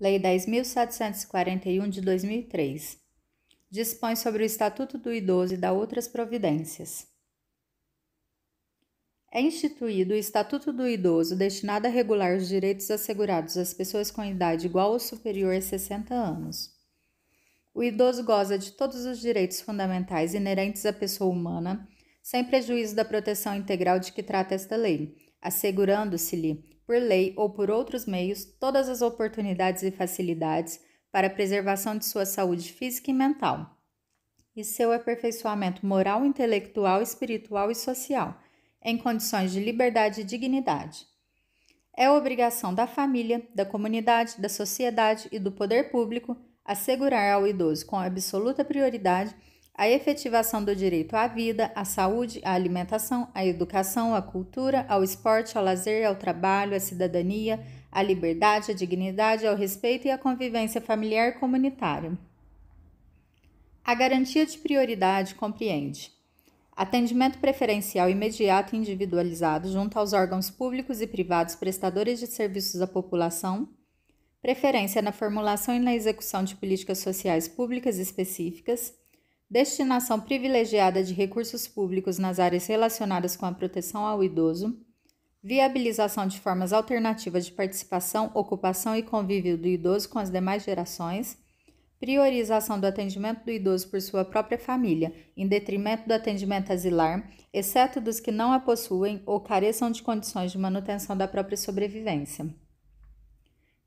Lei 10.741 de 2003. Dispõe sobre o Estatuto do Idoso e dá outras providências. É instituído o Estatuto do Idoso destinado a regular os direitos assegurados às pessoas com idade igual ou superior a 60 anos. O idoso goza de todos os direitos fundamentais inerentes à pessoa humana, sem prejuízo da proteção integral de que trata esta lei, assegurando-se-lhe, por lei ou por outros meios, todas as oportunidades e facilidades para a preservação de sua saúde física e mental, e seu aperfeiçoamento moral, intelectual, espiritual e social, em condições de liberdade e dignidade. É obrigação da família, da comunidade, da sociedade e do poder público assegurar ao idoso com absoluta prioridade a efetivação do direito à vida, à saúde, à alimentação, à educação, à cultura, ao esporte, ao lazer, ao trabalho, à cidadania, à liberdade, à dignidade, ao respeito e à convivência familiar e comunitária. A garantia de prioridade compreende atendimento preferencial imediato e individualizado junto aos órgãos públicos e privados prestadores de serviços à população, preferência na formulação e na execução de políticas sociais públicas específicas, destinação privilegiada de recursos públicos nas áreas relacionadas com a proteção ao idoso, viabilização de formas alternativas de participação, ocupação e convívio do idoso com as demais gerações, priorização do atendimento do idoso por sua própria família, em detrimento do atendimento asilar, exceto dos que não a possuem ou careçam de condições de manutenção da própria sobrevivência.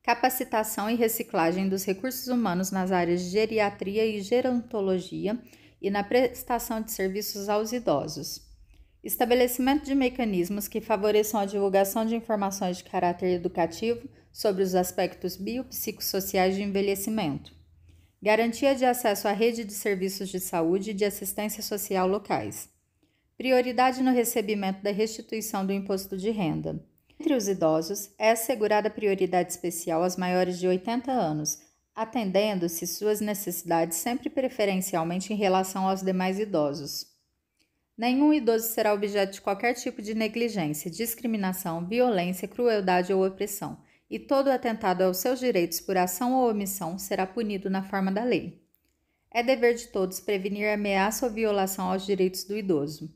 Capacitação e reciclagem dos recursos humanos nas áreas de geriatria e gerontologia e na prestação de serviços aos idosos. Estabelecimento de mecanismos que favoreçam a divulgação de informações de caráter educativo sobre os aspectos biopsicossociais de envelhecimento. Garantia de acesso à rede de serviços de saúde e de assistência social locais. Prioridade no recebimento da restituição do imposto de renda. Entre os idosos, é assegurada prioridade especial aos maiores de 80 anos, atendendo-se suas necessidades sempre preferencialmente em relação aos demais idosos. Nenhum idoso será objeto de qualquer tipo de negligência, discriminação, violência, crueldade ou opressão, e todo atentado aos seus direitos por ação ou omissão será punido na forma da lei. É dever de todos prevenir ameaça ou violação aos direitos do idoso.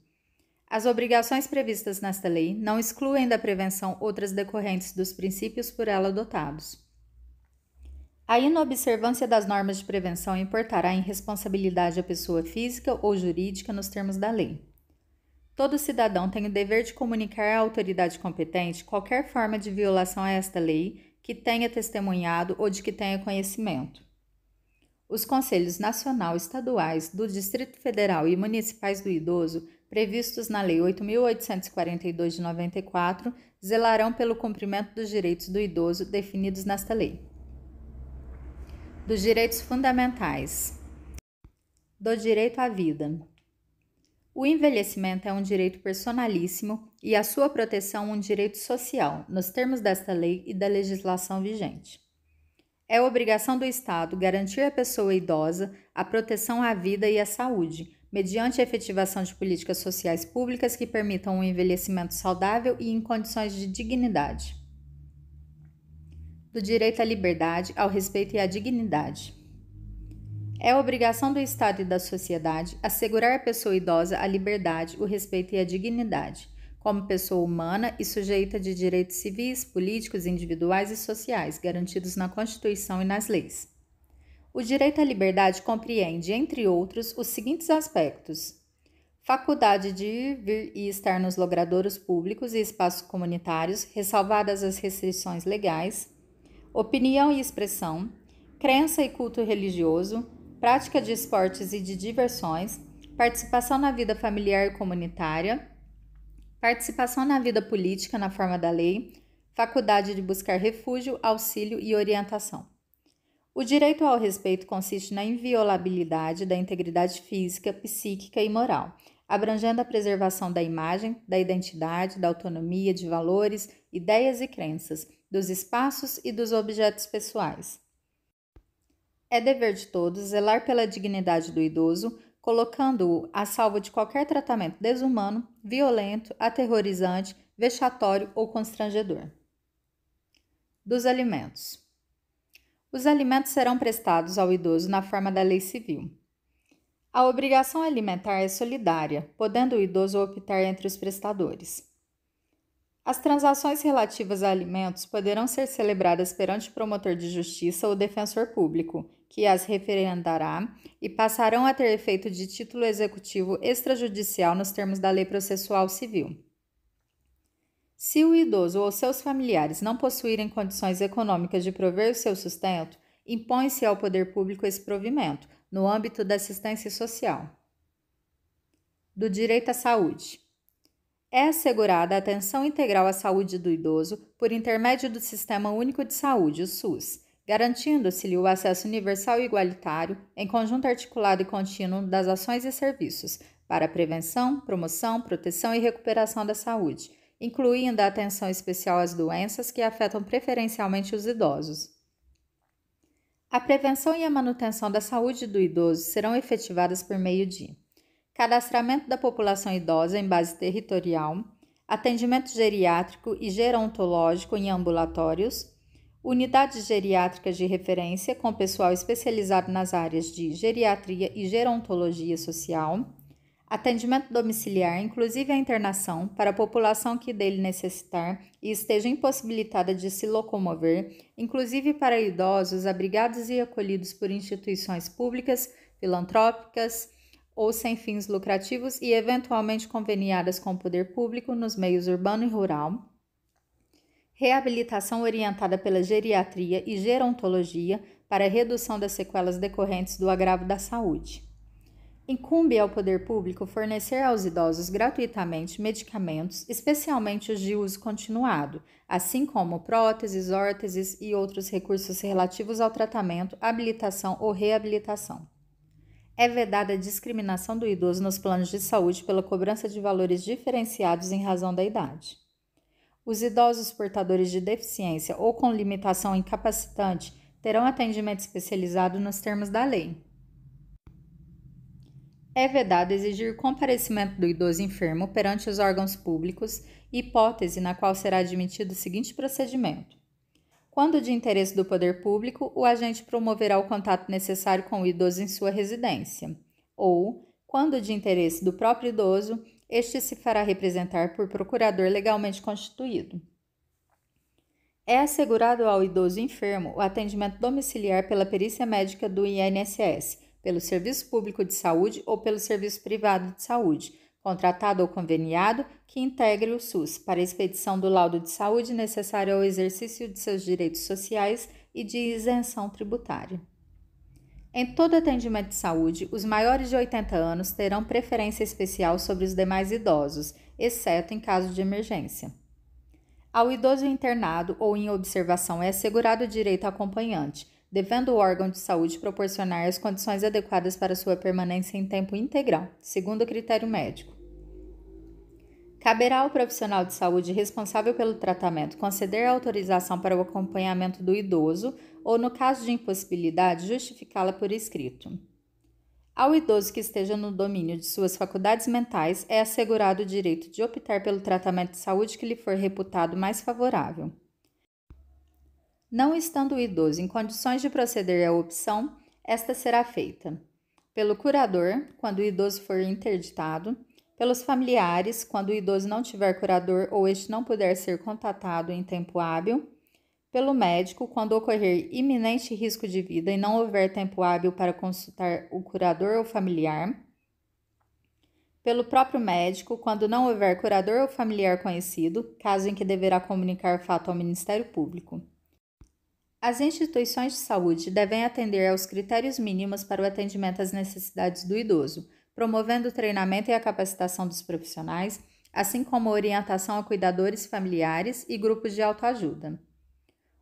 As obrigações previstas nesta lei não excluem da prevenção outras decorrentes dos princípios por ela adotados. A inobservância das normas de prevenção importará em responsabilidade à pessoa física ou jurídica nos termos da lei. Todo cidadão tem o dever de comunicar à autoridade competente qualquer forma de violação a esta lei que tenha testemunhado ou de que tenha conhecimento. Os Conselhos Nacional, Estaduais, do Distrito Federal e Municipais do Idoso, previstos na Lei 8.842 de 94, zelarão pelo cumprimento dos direitos do idoso definidos nesta lei. Dos direitos fundamentais. Do direito à vida. O envelhecimento é um direito personalíssimo e a sua proteção um direito social, nos termos desta lei e da legislação vigente. É obrigação do Estado garantir à pessoa idosa a proteção à vida e à saúde, mediante a efetivação de políticas sociais públicas que permitam um envelhecimento saudável e em condições de dignidade. Do direito à liberdade, ao respeito e à dignidade. É obrigação do Estado e da sociedade assegurar à pessoa idosa a liberdade, o respeito e a dignidade, como pessoa humana e sujeita de direitos civis, políticos, individuais e sociais, garantidos na Constituição e nas leis. O direito à liberdade compreende, entre outros, os seguintes aspectos: faculdade de ir, vir e estar nos logradouros públicos e espaços comunitários, ressalvadas as restrições legais, opinião e expressão, crença e culto religioso, prática de esportes e de diversões, participação na vida familiar e comunitária, participação na vida política na forma da lei, faculdade de buscar refúgio, auxílio e orientação. O direito ao respeito consiste na inviolabilidade da integridade física, psíquica e moral, abrangendo a preservação da imagem, da identidade, da autonomia, de valores, ideias e crenças, dos espaços e dos objetos pessoais. É dever de todos zelar pela dignidade do idoso, colocando-o a salvo de qualquer tratamento desumano, violento, aterrorizante, vexatório ou constrangedor. Dos alimentos. Os alimentos serão prestados ao idoso na forma da lei civil. A obrigação alimentar é solidária, podendo o idoso optar entre os prestadores. As transações relativas a alimentos poderão ser celebradas perante o promotor de justiça ou defensor público, que as referendará e passarão a ter efeito de título executivo extrajudicial nos termos da Lei Processual Civil. Se o idoso ou seus familiares não possuírem condições econômicas de prover o seu sustento, impõe-se ao poder público esse provimento, no âmbito da assistência social. Do direito à saúde. É assegurada a atenção integral à saúde do idoso por intermédio do Sistema Único de Saúde, o SUS, garantindo-se-lhe o acesso universal e igualitário, em conjunto articulado e contínuo das ações e serviços para a prevenção, promoção, proteção e recuperação da saúde, incluindo a atenção especial às doenças que afetam preferencialmente os idosos. A prevenção e a manutenção da saúde do idoso serão efetivadas por meio de cadastramento da população idosa em base territorial, atendimento geriátrico e gerontológico em ambulatórios, unidades geriátricas de referência com pessoal especializado nas áreas de geriatria e gerontologia social, atendimento domiciliar, inclusive a internação, para a população que dele necessitar e esteja impossibilitada de se locomover, inclusive para idosos abrigados e acolhidos por instituições públicas, filantrópicas ou sem fins lucrativos e eventualmente conveniadas com o poder público nos meios urbano e rural, reabilitação orientada pela geriatria e gerontologia para a redução das sequelas decorrentes do agravo da saúde. Incumbe ao poder público fornecer aos idosos gratuitamente medicamentos, especialmente os de uso continuado, assim como próteses, órteses e outros recursos relativos ao tratamento, habilitação ou reabilitação. É vedada a discriminação do idoso nos planos de saúde pela cobrança de valores diferenciados em razão da idade. Os idosos portadores de deficiência ou com limitação incapacitante terão atendimento especializado nos termos da lei. É vedado exigir comparecimento do idoso enfermo perante os órgãos públicos, hipótese na qual será admitido o seguinte procedimento. Quando de interesse do poder público, o agente promoverá o contato necessário com o idoso em sua residência, ou, quando de interesse do próprio idoso, este se fará representar por procurador legalmente constituído. É assegurado ao idoso enfermo o atendimento domiciliar pela perícia médica do INSS, pelo Serviço Público de Saúde ou pelo Serviço Privado de Saúde, contratado ou conveniado, que integre o SUS para a expedição do laudo de saúde necessário ao exercício de seus direitos sociais e de isenção tributária. Em todo atendimento de saúde, os maiores de 80 anos terão preferência especial sobre os demais idosos, exceto em caso de emergência. Ao idoso internado ou em observação é assegurado o direito a acompanhante, devendo o órgão de saúde proporcionar as condições adequadas para sua permanência em tempo integral, segundo o critério médico. Caberá ao profissional de saúde responsável pelo tratamento conceder a autorização para o acompanhamento do idoso ou, no caso de impossibilidade, justificá-la por escrito. Ao idoso que esteja no domínio de suas faculdades mentais é assegurado o direito de optar pelo tratamento de saúde que lhe for reputado mais favorável. Não estando o idoso em condições de proceder à opção, esta será feita pelo curador, quando o idoso for interditado, pelos familiares, quando o idoso não tiver curador ou este não puder ser contatado em tempo hábil, pelo médico, quando ocorrer iminente risco de vida e não houver tempo hábil para consultar o curador ou familiar, pelo próprio médico, quando não houver curador ou familiar conhecido, caso em que deverá comunicar fato ao Ministério Público. As instituições de saúde devem atender aos critérios mínimos para o atendimento às necessidades do idoso, promovendo o treinamento e a capacitação dos profissionais, assim como a orientação a cuidadores familiares e grupos de autoajuda.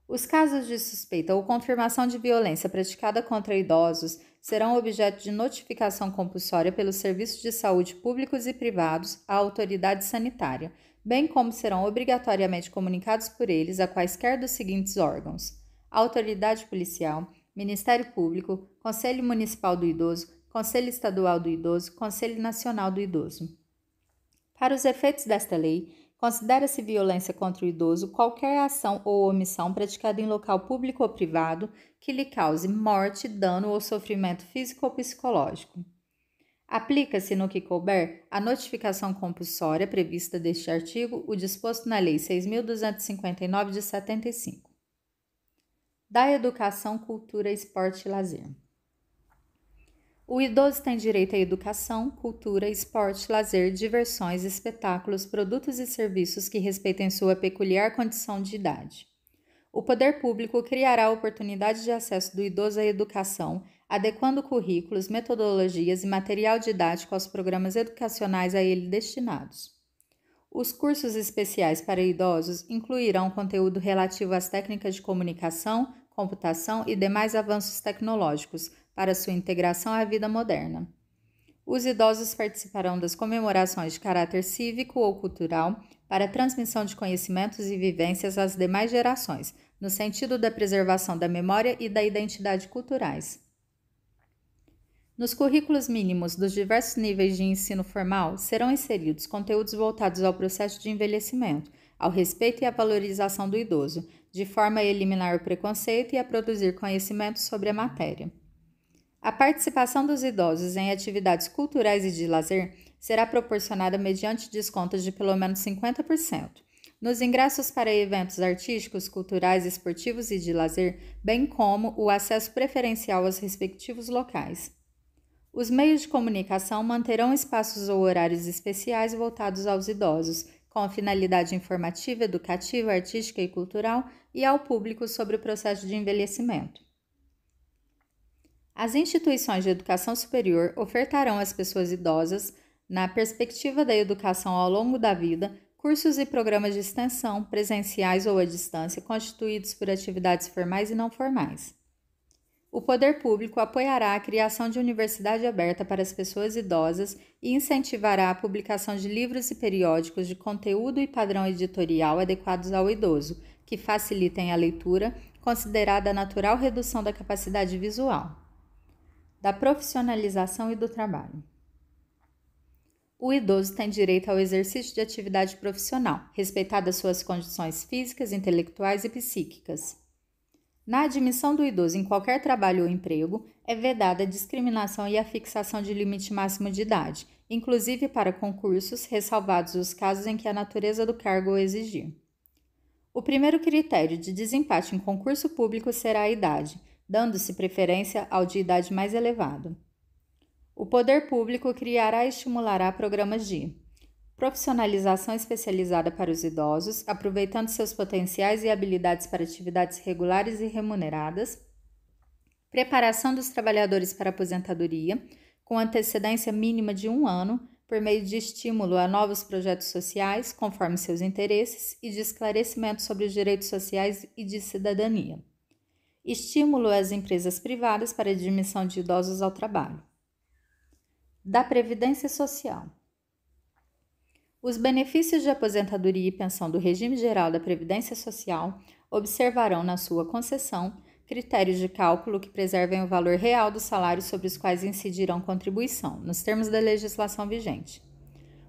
Os casos de suspeita ou confirmação de violência praticada contra idosos serão objeto de notificação compulsória pelos serviços de saúde públicos e privados à autoridade sanitária, bem como serão obrigatoriamente comunicados por eles a quaisquer dos seguintes órgãos: Autoridade Policial, Ministério Público, Conselho Municipal do Idoso, Conselho Estadual do Idoso, Conselho Nacional do Idoso. Para os efeitos desta lei, Considera-se violência contra o idoso qualquer ação ou omissão praticada em local público ou privado que lhe cause morte, dano ou sofrimento físico ou psicológico. Aplica-se, no que couber, a notificação compulsória prevista deste artigo, o disposto na Lei 6.259 de 75. Da educação, cultura, esporte e lazer. O idoso tem direito à educação, cultura, esporte, lazer, diversões, espetáculos, produtos e serviços que respeitem sua peculiar condição de idade. O poder público criará oportunidades de acesso do idoso à educação, adequando currículos, metodologias e material didático aos programas educacionais a ele destinados. Os cursos especiais para idosos incluirão conteúdo relativo às técnicas de comunicação, computação e demais avanços tecnológicos para sua integração à vida moderna. Os idosos participarão das comemorações de caráter cívico ou cultural para a transmissão de conhecimentos e vivências às demais gerações, no sentido da preservação da memória e da identidade culturais. Nos currículos mínimos dos diversos níveis de ensino formal serão inseridos conteúdos voltados ao processo de envelhecimento, ao respeito e à valorização do idoso, de forma a eliminar o preconceito e a produzir conhecimentos sobre a matéria. A participação dos idosos em atividades culturais e de lazer será proporcionada mediante descontos de pelo menos 50%. Nos ingressos para eventos artísticos, culturais, esportivos e de lazer, bem como o acesso preferencial aos respectivos locais. Os meios de comunicação manterão espaços ou horários especiais voltados aos idosos, com a finalidade informativa, educativa, artística e cultural e ao público sobre o processo de envelhecimento. As instituições de educação superior ofertarão às pessoas idosas, na perspectiva da educação ao longo da vida, cursos e programas de extensão, presenciais ou à distância, constituídos por atividades formais e não formais. O poder público apoiará a criação de universidade aberta para as pessoas idosas e incentivará a publicação de livros e periódicos de conteúdo e padrão editorial adequados ao idoso, que facilitem a leitura, considerada a natural redução da capacidade visual. Da profissionalização e do trabalho. O idoso tem direito ao exercício de atividade profissional, respeitadas suas condições físicas, intelectuais e psíquicas. Na admissão do idoso em qualquer trabalho ou emprego, é vedada a discriminação e a fixação de limite máximo de idade, inclusive para concursos, ressalvados os casos em que a natureza do cargo o exigir. O primeiro critério de desempate em concurso público será a idade, dando-se preferência ao de idade mais elevada. O poder público criará e estimulará programas de profissionalização especializada para os idosos, aproveitando seus potenciais e habilidades para atividades regulares e remuneradas, preparação dos trabalhadores para aposentadoria, com antecedência mínima de 1 ano, por meio de estímulo a novos projetos sociais, conforme seus interesses, e de esclarecimento sobre os direitos sociais e de cidadania. Estímulo às empresas privadas para a admissão de idosos ao trabalho. Da Previdência Social. Os benefícios de aposentadoria e pensão do regime geral da Previdência Social observarão na sua concessão critérios de cálculo que preservem o valor real dos salários sobre os quais incidirão contribuição, nos termos da legislação vigente.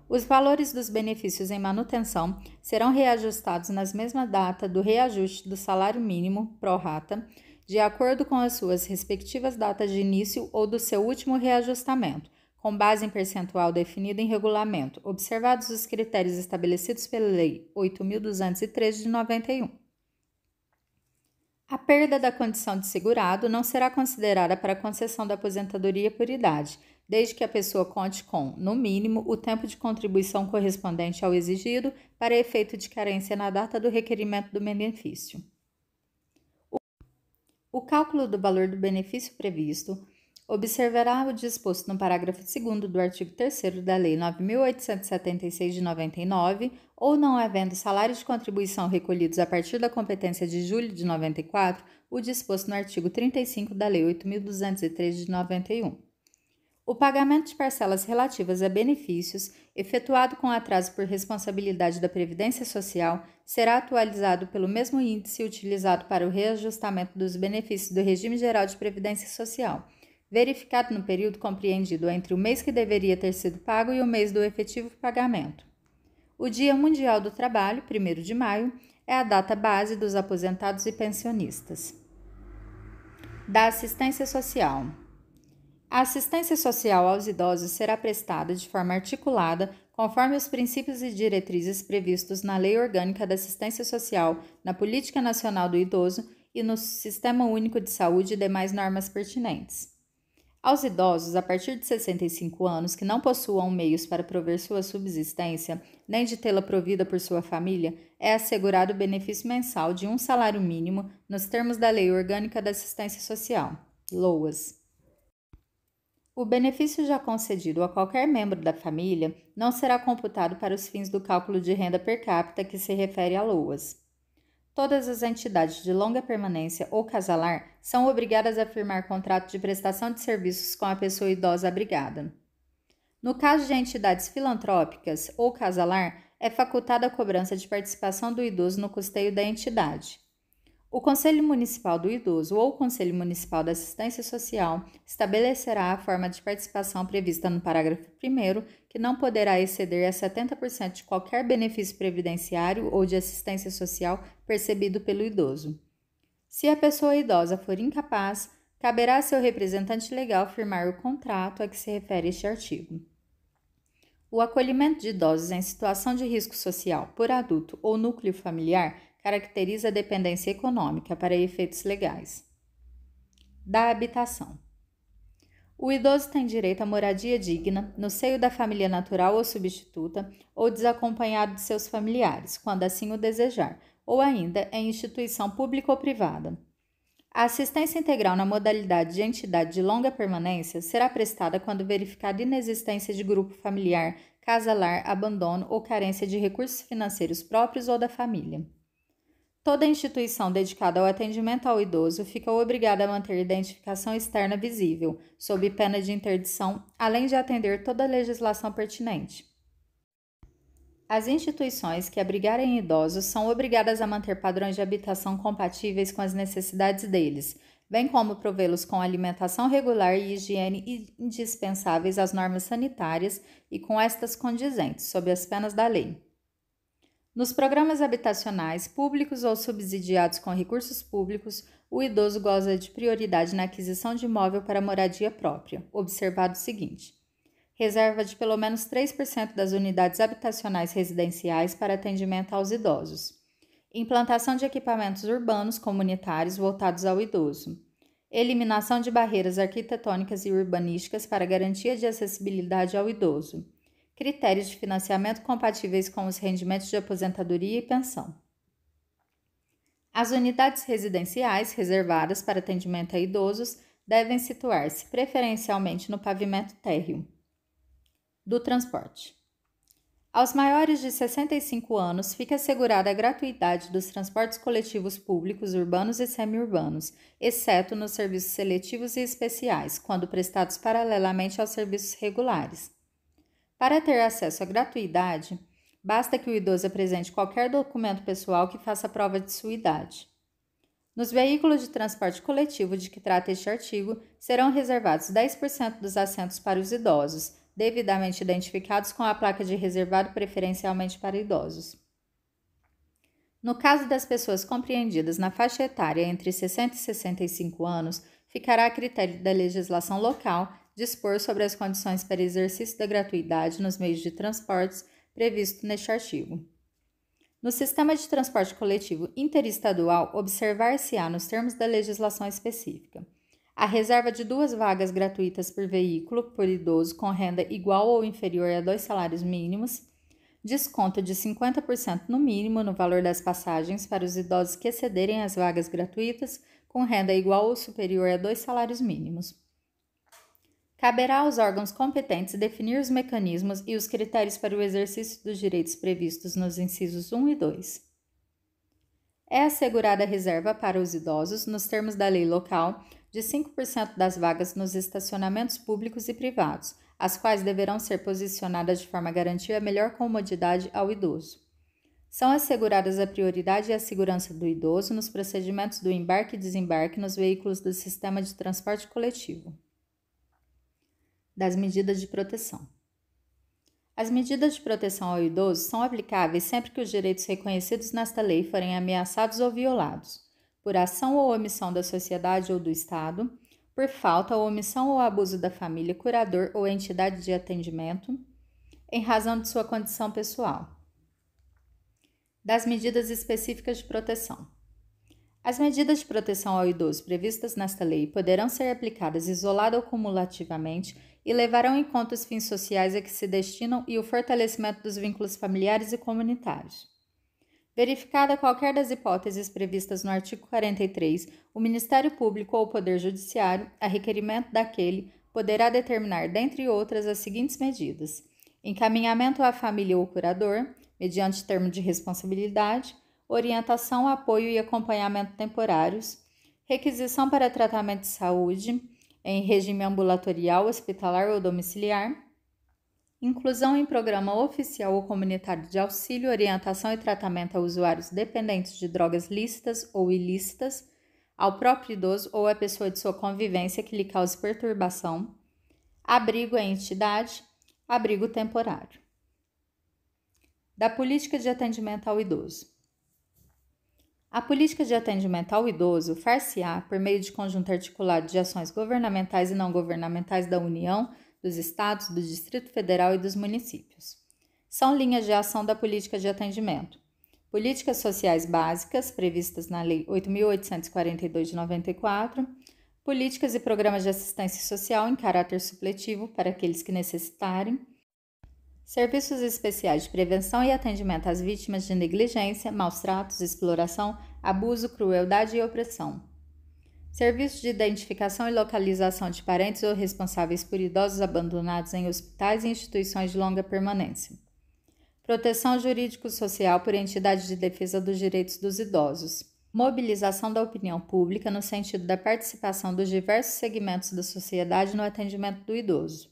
Os valores dos benefícios em manutenção serão reajustados na mesma data do reajuste do salário mínimo pro rata, de acordo com as suas respectivas datas de início ou do seu último reajustamento, com base em percentual definido em regulamento, observados os critérios estabelecidos pela Lei 8.213 de 91. A perda da condição de segurado não será considerada para a concessão da aposentadoria por idade, desde que a pessoa conte com, no mínimo, o tempo de contribuição correspondente ao exigido para efeito de carência na data do requerimento do benefício. O cálculo do valor do benefício previsto observará o disposto no parágrafo 2º do artigo 3º da Lei 9.876 de 99, ou não havendo salários de contribuição recolhidos a partir da competência de julho de 94, o disposto no artigo 35 da Lei 8.213 de 91. O pagamento de parcelas relativas a benefícios, efetuado com atraso por responsabilidade da Previdência Social, será atualizado pelo mesmo índice utilizado para o reajustamento dos benefícios do Regime Geral de Previdência Social, verificado no período compreendido entre o mês que deveria ter sido pago e o mês do efetivo pagamento. O Dia Mundial do Trabalho, 1º de maio, é a data base dos aposentados e pensionistas. Da assistência social. A assistência social aos idosos será prestada de forma articulada, conforme os princípios e diretrizes previstos na Lei Orgânica da Assistência Social, na Política Nacional do Idoso e no Sistema Único de Saúde e demais normas pertinentes. Aos idosos a partir de 65 anos que não possuam meios para prover sua subsistência, nem de tê-la provida por sua família, é assegurado o benefício mensal de um salário mínimo nos termos da Lei Orgânica da Assistência Social, LOAS. O benefício já concedido a qualquer membro da família não será computado para os fins do cálculo de renda per capita que se refere a LOAS. Todas as entidades de longa permanência ou casalar são obrigadas a firmar contrato de prestação de serviços com a pessoa idosa abrigada. No caso de entidades filantrópicas ou casalar, é facultada a cobrança de participação do idoso no custeio da entidade. O Conselho Municipal do Idoso ou o Conselho Municipal da Assistência Social estabelecerá a forma de participação prevista no parágrafo 1º, que não poderá exceder a 70% de qualquer benefício previdenciário ou de assistência social percebido pelo idoso. Se a pessoa idosa for incapaz, caberá a seu representante legal firmar o contrato a que se refere este artigo. O acolhimento de idosos em situação de risco social por adulto ou núcleo familiar caracteriza a dependência econômica para efeitos legais. Da habitação. O idoso tem direito à moradia digna no seio da família natural ou substituta ou desacompanhado de seus familiares, quando assim o desejar, ou ainda em instituição pública ou privada. A assistência integral na modalidade de entidade de longa permanência será prestada quando verificada inexistência de grupo familiar, casalar, abandono ou carência de recursos financeiros próprios ou da família. Toda instituição dedicada ao atendimento ao idoso fica obrigada a manter identificação externa visível, sob pena de interdição, além de atender toda a legislação pertinente. As instituições que abrigarem idosos são obrigadas a manter padrões de habitação compatíveis com as necessidades deles, bem como provê-los com alimentação regular e higiene indispensáveis às normas sanitárias e com estas condizentes, sob as penas da lei. Nos programas habitacionais, públicos ou subsidiados com recursos públicos, o idoso goza de prioridade na aquisição de imóvel para moradia própria, observado o seguinte: reserva de pelo menos 3% das unidades habitacionais residenciais para atendimento aos idosos, implantação de equipamentos urbanos comunitários voltados ao idoso, eliminação de barreiras arquitetônicas e urbanísticas para garantia de acessibilidade ao idoso, critérios de financiamento compatíveis com os rendimentos de aposentadoria e pensão. As unidades residenciais reservadas para atendimento a idosos devem situar-se preferencialmente no pavimento térreo. Do transporte. Aos maiores de 65 anos fica assegurada a gratuidade dos transportes coletivos públicos urbanos e semiurbanos, exceto nos serviços seletivos e especiais, quando prestados paralelamente aos serviços regulares. Para ter acesso à gratuidade, basta que o idoso apresente qualquer documento pessoal que faça prova de sua idade. Nos veículos de transporte coletivo de que trata este artigo, serão reservados 10% dos assentos para os idosos, devidamente identificados com a placa de reservado preferencialmente para idosos. No caso das pessoas compreendidas na faixa etária entre 60 e 65 anos, ficará a critério da legislação local dispor sobre as condições para exercício da gratuidade nos meios de transportes previsto neste artigo. No sistema de transporte coletivo interestadual, observar-se-á, nos termos da legislação específica, a reserva de 2 vagas gratuitas por veículo por idoso com renda igual ou inferior a 2 salários mínimos, desconto de 50% no mínimo no valor das passagens para os idosos que excederem as vagas gratuitas com renda igual ou superior a 2 salários mínimos. Caberá aos órgãos competentes definir os mecanismos e os critérios para o exercício dos direitos previstos nos incisos 1 e 2. É assegurada a reserva para os idosos, nos termos da lei local, de 5% das vagas nos estacionamentos públicos e privados, as quais deverão ser posicionadas de forma a garantir a melhor comodidade ao idoso. São asseguradas a prioridade e a segurança do idoso nos procedimentos do embarque e desembarque nos veículos do sistema de transporte coletivo. Das medidas de proteção. As medidas de proteção ao idoso são aplicáveis sempre que os direitos reconhecidos nesta lei forem ameaçados ou violados, por ação ou omissão da sociedade ou do Estado, por falta ou omissão ou abuso da família, curador ou entidade de atendimento, em razão de sua condição pessoal. Das medidas específicas de proteção. As medidas de proteção ao idoso previstas nesta lei poderão ser aplicadas isolada ou cumulativamente e levarão em conta os fins sociais a que se destinam e o fortalecimento dos vínculos familiares e comunitários. Verificada qualquer das hipóteses previstas no artigo 43, o Ministério Público ou o Poder Judiciário, a requerimento daquele, poderá determinar, dentre outras, as seguintes medidas: encaminhamento à família ou curador, mediante termo de responsabilidade, orientação, apoio e acompanhamento temporários, requisição para tratamento de saúde em regime ambulatorial, hospitalar ou domiciliar, inclusão em programa oficial ou comunitário de auxílio, orientação e tratamento a usuários dependentes de drogas lícitas ou ilícitas, ao próprio idoso ou à pessoa de sua convivência que lhe cause perturbação, abrigo à entidade, abrigo temporário. Da política de atendimento ao idoso. A política de atendimento ao idoso far-se-á por meio de conjunto articulado de ações governamentais e não governamentais da União, dos Estados, do Distrito Federal e dos municípios. São linhas de ação da política de atendimento: políticas sociais básicas, previstas na Lei 8.842 de 94, políticas e programas de assistência social em caráter supletivo para aqueles que necessitarem, serviços especiais de prevenção e atendimento às vítimas de negligência, maus tratos, exploração, abuso, crueldade e opressão. Serviços de identificação e localização de parentes ou responsáveis por idosos abandonados em hospitais e instituições de longa permanência. Proteção jurídico-social por entidades de defesa dos direitos dos idosos. Mobilização da opinião pública no sentido da participação dos diversos segmentos da sociedade no atendimento do idoso.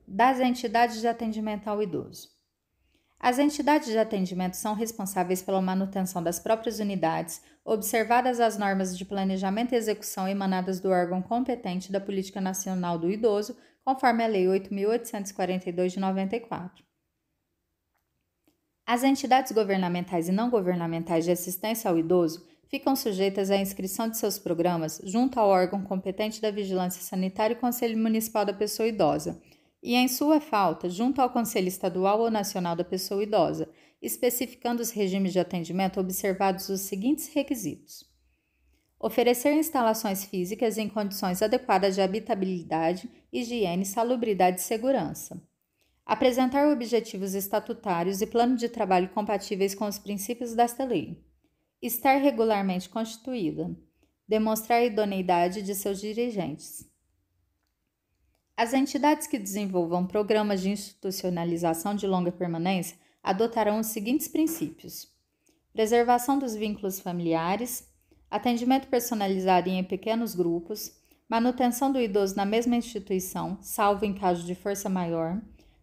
Das entidades de atendimento ao idoso. As entidades de atendimento são responsáveis pela manutenção das próprias unidades, observadas as normas de planejamento e execução emanadas do órgão competente da Política Nacional do Idoso, conforme a Lei 8.842 de 94. As entidades governamentais e não governamentais de assistência ao idoso ficam sujeitas à inscrição de seus programas junto ao órgão competente da Vigilância Sanitária e Conselho Municipal da Pessoa Idosa, e, em sua falta, junto ao Conselho Estadual ou Nacional da Pessoa Idosa, especificando os regimes de atendimento observados os seguintes requisitos: oferecer instalações físicas em condições adequadas de habitabilidade, higiene, salubridade e segurança. Apresentar objetivos estatutários e plano de trabalho compatíveis com os princípios desta lei. Estar regularmente constituída. Demonstrar a idoneidade de seus dirigentes. As entidades que desenvolvam programas de institucionalização de longa permanência adotarão os seguintes princípios: preservação dos vínculos familiares, atendimento personalizado em pequenos grupos, manutenção do idoso na mesma instituição, salvo em caso de força maior,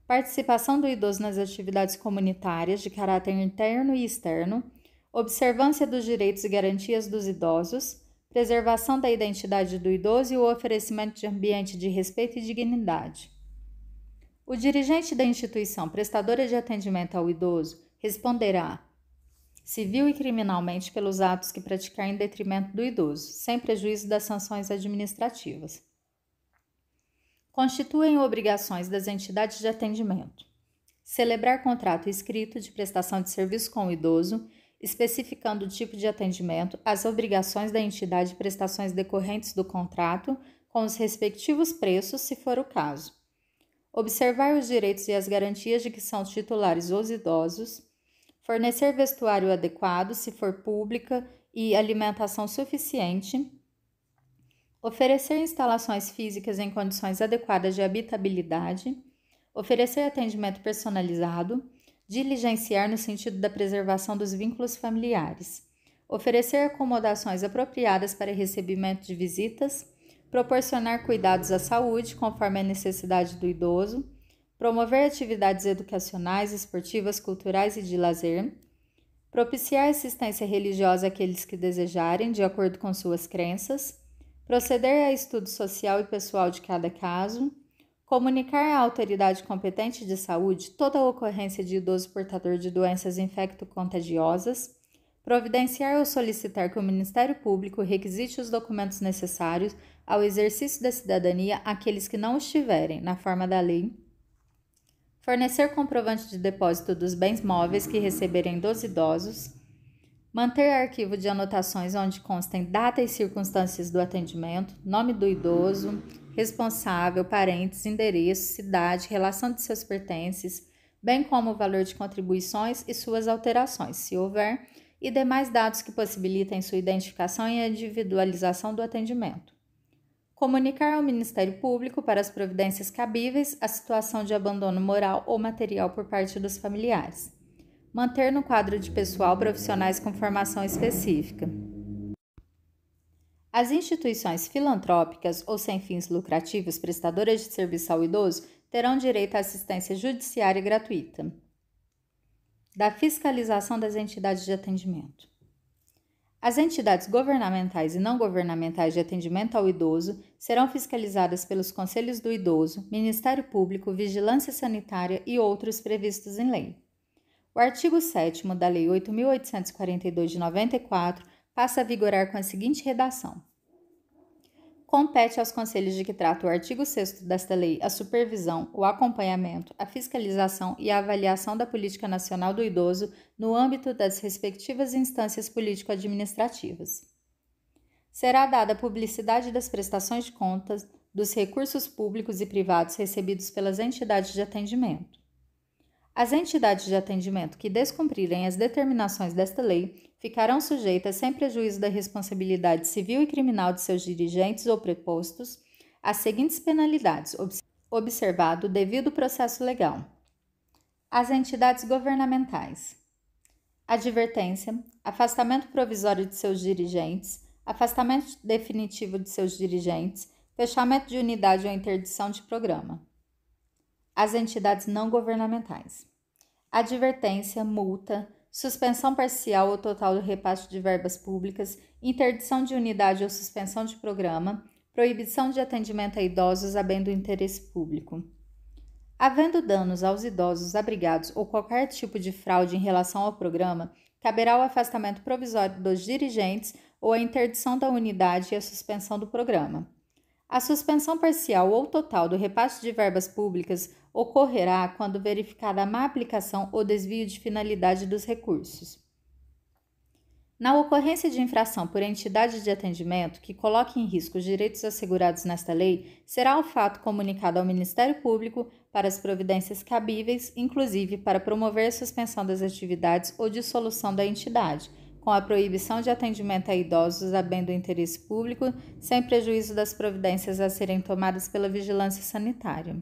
participação do idoso nas atividades comunitárias de caráter interno e externo, observância dos direitos e garantias dos idosos, preservação da identidade do idoso e o oferecimento de ambiente de respeito e dignidade. O dirigente da instituição prestadora de atendimento ao idoso responderá civil e criminalmente pelos atos que praticar em detrimento do idoso, sem prejuízo das sanções administrativas. Constituem obrigações das entidades de atendimento: celebrar contrato escrito de prestação de serviço com o idoso, especificando o tipo de atendimento, as obrigações da entidade e prestações decorrentes do contrato, com os respectivos preços, se for o caso. Observar os direitos e as garantias de que são titulares os idosos. Fornecer vestuário adequado, se for pública, e alimentação suficiente. Oferecer instalações físicas em condições adequadas de habitabilidade. Oferecer atendimento personalizado. Diligenciar no sentido da preservação dos vínculos familiares, oferecer acomodações apropriadas para recebimento de visitas, proporcionar cuidados à saúde conforme a necessidade do idoso, promover atividades educacionais, esportivas, culturais e de lazer, propiciar assistência religiosa àqueles que desejarem, de acordo com suas crenças, proceder a estudo social e pessoal de cada caso, Comunicar à autoridade competente de saúde toda a ocorrência de idoso portador de doenças infecto-contagiosas. Providenciar ou solicitar que o Ministério Público requisite os documentos necessários ao exercício da cidadania àqueles que não os tiverem, na forma da lei. Fornecer comprovante de depósito dos bens móveis que receberem dos idosos. Manter arquivo de anotações onde constem data e circunstâncias do atendimento, nome do idoso, responsável, parentes, endereço, cidade, relação de seus pertences, bem como o valor de contribuições e suas alterações, se houver, e demais dados que possibilitem sua identificação e individualização do atendimento. Comunicar ao Ministério Público para as providências cabíveis a situação de abandono moral ou material por parte dos familiares. Manter no quadro de pessoal profissionais com formação específica. As instituições filantrópicas ou sem fins lucrativos prestadoras de serviço ao idoso terão direito à assistência judiciária gratuita. Da fiscalização das entidades de atendimento. As entidades governamentais e não governamentais de atendimento ao idoso serão fiscalizadas pelos Conselhos do Idoso, Ministério Público, Vigilância Sanitária e outros previstos em lei. O artigo 7º da Lei 8.842 de 94 passa a vigorar com a seguinte redação. Compete aos conselhos de que trata o artigo 6º desta lei a supervisão, o acompanhamento, a fiscalização e a avaliação da política nacional do idoso no âmbito das respectivas instâncias político-administrativas. Será dada publicidade das prestações de contas dos recursos públicos e privados recebidos pelas entidades de atendimento. As entidades de atendimento que descumprirem as determinações desta lei ficarão sujeitas, sem prejuízo da responsabilidade civil e criminal de seus dirigentes ou prepostos, às seguintes penalidades, observado o devido processo legal. As entidades governamentais. Advertência, afastamento provisório de seus dirigentes, afastamento definitivo de seus dirigentes, fechamento de unidade ou interdição de programa. As entidades não governamentais. Advertência, multa, suspensão parcial ou total do repasse de verbas públicas, interdição de unidade ou suspensão de programa, proibição de atendimento a idosos a bem do interesse público. Havendo danos aos idosos abrigados ou qualquer tipo de fraude em relação ao programa, caberá o afastamento provisório dos dirigentes ou a interdição da unidade e a suspensão do programa. A suspensão parcial ou total do repasse de verbas públicas ocorrerá quando verificada a má aplicação ou desvio de finalidade dos recursos. Na ocorrência de infração por entidade de atendimento que coloque em risco os direitos assegurados nesta lei, será o fato comunicado ao Ministério Público para as providências cabíveis, inclusive para promover a suspensão das atividades ou dissolução da entidade, com a proibição de atendimento a idosos a bem do interesse público, sem prejuízo das providências a serem tomadas pela vigilância sanitária.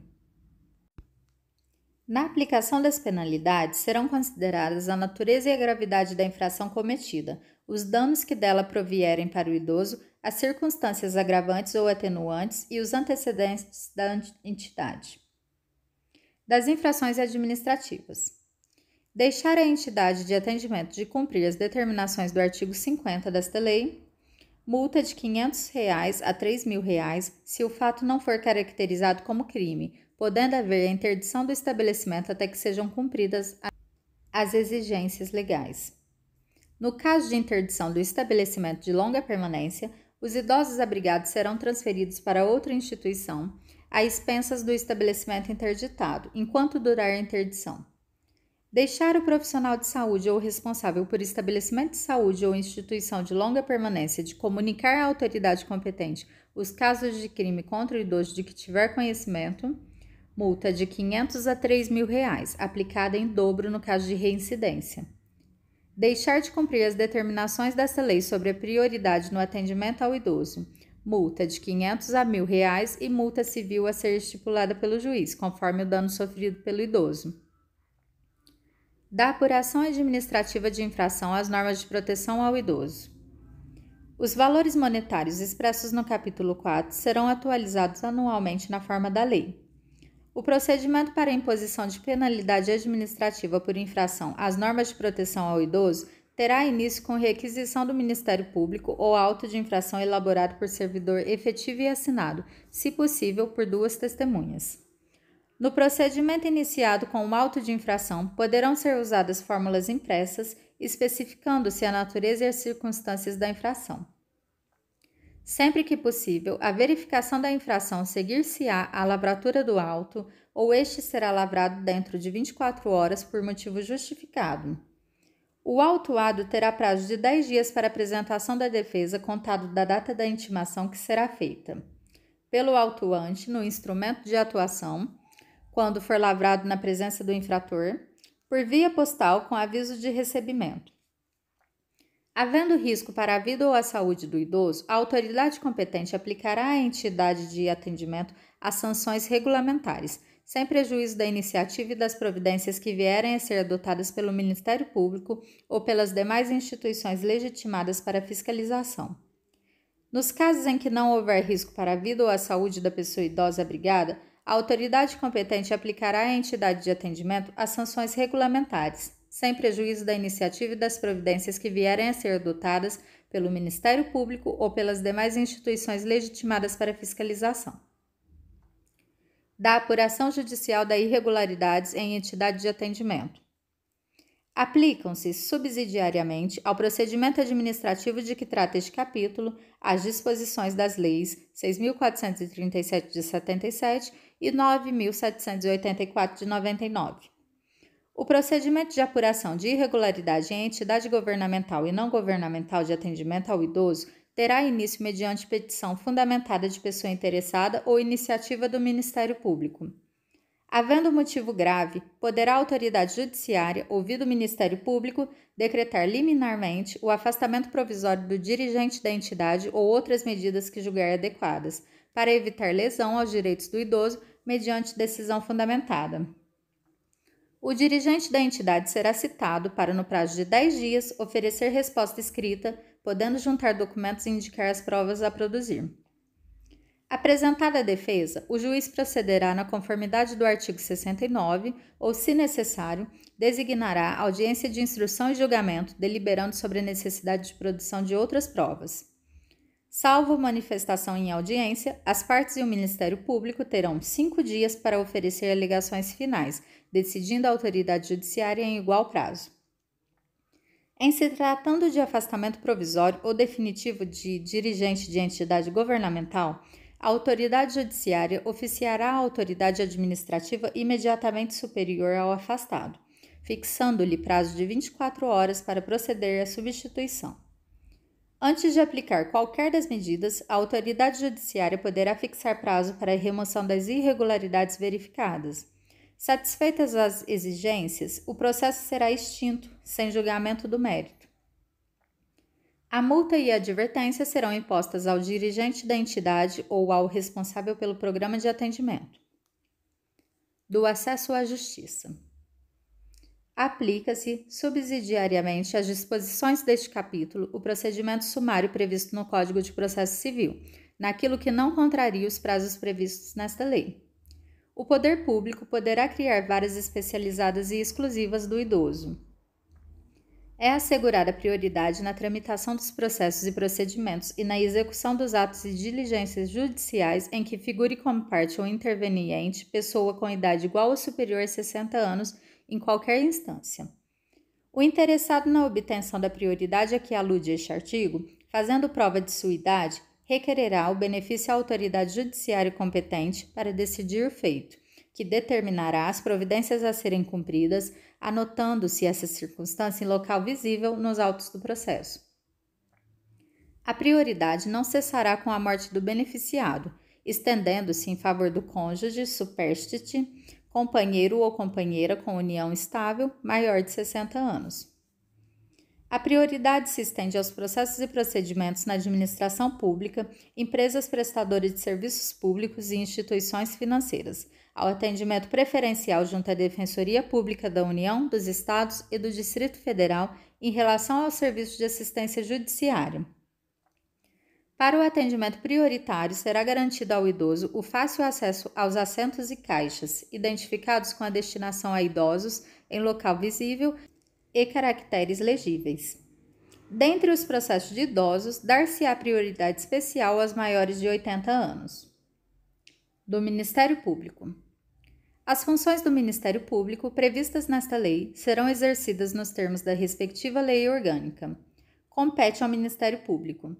Na aplicação das penalidades, serão consideradas a natureza e a gravidade da infração cometida, os danos que dela provierem para o idoso, as circunstâncias agravantes ou atenuantes e os antecedentes da entidade. Das infrações administrativas. Deixar a entidade de atendimento de cumprir as determinações do artigo 50 desta lei, multa de R$ 500 a R$ 3.000 se o fato não for caracterizado como crime, podendo haver a interdição do estabelecimento até que sejam cumpridas as exigências legais. No caso de interdição do estabelecimento de longa permanência, os idosos abrigados serão transferidos para outra instituição, a expensas do estabelecimento interditado, enquanto durar a interdição. Deixar o profissional de saúde ou responsável por estabelecimento de saúde ou instituição de longa permanência de comunicar à autoridade competente os casos de crime contra o idoso de que tiver conhecimento, multa de R$ 500 a R$ 3.000, aplicada em dobro no caso de reincidência. Deixar de cumprir as determinações desta lei sobre a prioridade no atendimento ao idoso, multa de R$ 500 a R$ 1.000 e multa civil a ser estipulada pelo juiz, conforme o dano sofrido pelo idoso. Da apuração administrativa de infração às normas de proteção ao idoso. Os valores monetários expressos no capítulo 4 serão atualizados anualmente na forma da lei. O procedimento para a imposição de penalidade administrativa por infração às normas de proteção ao idoso terá início com requisição do Ministério Público ou auto de infração elaborado por servidor efetivo e assinado, se possível, por duas testemunhas. No procedimento iniciado com o auto de infração, poderão ser usadas fórmulas impressas, especificando-se a natureza e as circunstâncias da infração. Sempre que possível, a verificação da infração seguir-se-á à lavratura do auto, ou este será lavrado dentro de 24 horas por motivo justificado. O autuado terá prazo de 10 dias para apresentação da defesa, contado da data da intimação que será feita pelo autuante no instrumento de atuação, quando for lavrado na presença do infrator, por via postal com aviso de recebimento. Havendo risco para a vida ou a saúde do idoso, a autoridade competente aplicará à entidade de atendimento as sanções regulamentares, sem prejuízo da iniciativa e das providências que vierem a ser adotadas pelo Ministério Público ou pelas demais instituições legitimadas para fiscalização. Nos casos em que não houver risco para a vida ou a saúde da pessoa idosa abrigada, a autoridade competente aplicará à entidade de atendimento as sanções regulamentares, sem prejuízo da iniciativa e das providências que vierem a ser adotadas pelo Ministério Público ou pelas demais instituições legitimadas para fiscalização. Da apuração judicial da irregularidades em entidade de atendimento. Aplicam-se subsidiariamente ao procedimento administrativo de que trata este capítulo as disposições das leis 6.437 de 77 e 9.784 de 99. O procedimento de apuração de irregularidade em entidade governamental e não governamental de atendimento ao idoso terá início mediante petição fundamentada de pessoa interessada ou iniciativa do Ministério Público. Havendo motivo grave, poderá a autoridade judiciária, ouvido o Ministério Público, decretar liminarmente o afastamento provisório do dirigente da entidade ou outras medidas que julgar adequadas, para evitar lesão aos direitos do idoso mediante decisão fundamentada. O dirigente da entidade será citado para, no prazo de 10 dias, oferecer resposta escrita, podendo juntar documentos e indicar as provas a produzir. Apresentada a defesa, o juiz procederá na conformidade do artigo 69 ou, se necessário, designará audiência de instrução e julgamento, deliberando sobre a necessidade de produção de outras provas. Salvo manifestação em audiência, as partes e o Ministério Público terão 5 dias para oferecer alegações finais, decidindo a autoridade judiciária em igual prazo. Em se tratando de afastamento provisório ou definitivo de dirigente de entidade governamental, a autoridade judiciária oficiará a autoridade administrativa imediatamente superior ao afastado, fixando-lhe prazo de 24 horas para proceder à substituição. Antes de aplicar qualquer das medidas, a autoridade judiciária poderá fixar prazo para a remoção das irregularidades verificadas. Satisfeitas as exigências, o processo será extinto, sem julgamento do mérito. A multa e a advertência serão impostas ao dirigente da entidade ou ao responsável pelo programa de atendimento. Do acesso à justiça. Aplica-se subsidiariamente às disposições deste capítulo o procedimento sumário previsto no Código de Processo Civil, naquilo que não contraria os prazos previstos nesta lei. O poder público poderá criar varas especializadas e exclusivas do idoso. É assegurada prioridade na tramitação dos processos e procedimentos e na execução dos atos e diligências judiciais em que figure como parte ou interveniente pessoa com idade igual ou superior a 60 anos em qualquer instância. O interessado na obtenção da prioridade a que alude este artigo, fazendo prova de sua idade, requererá o benefício à autoridade judiciária competente para decidir o feito, que determinará as providências a serem cumpridas, anotando-se essa circunstância em local visível nos autos do processo. A prioridade não cessará com a morte do beneficiado, estendendo-se em favor do cônjuge superstite, companheiro ou companheira com união estável, maior de 60 anos. A prioridade se estende aos processos e procedimentos na administração pública, empresas prestadoras de serviços públicos e instituições financeiras, ao atendimento preferencial junto à Defensoria Pública da União, dos Estados e do Distrito Federal em relação aos serviços de assistência judiciária. Para o atendimento prioritário, será garantido ao idoso o fácil acesso aos assentos e caixas, identificados com a destinação a idosos em local visível e caracteres legíveis. Dentre os processos de idosos, dar-se-á prioridade especial aos maiores de 80 anos. Do Ministério Público. As funções do Ministério Público previstas nesta lei serão exercidas nos termos da respectiva lei orgânica. Compete ao Ministério Público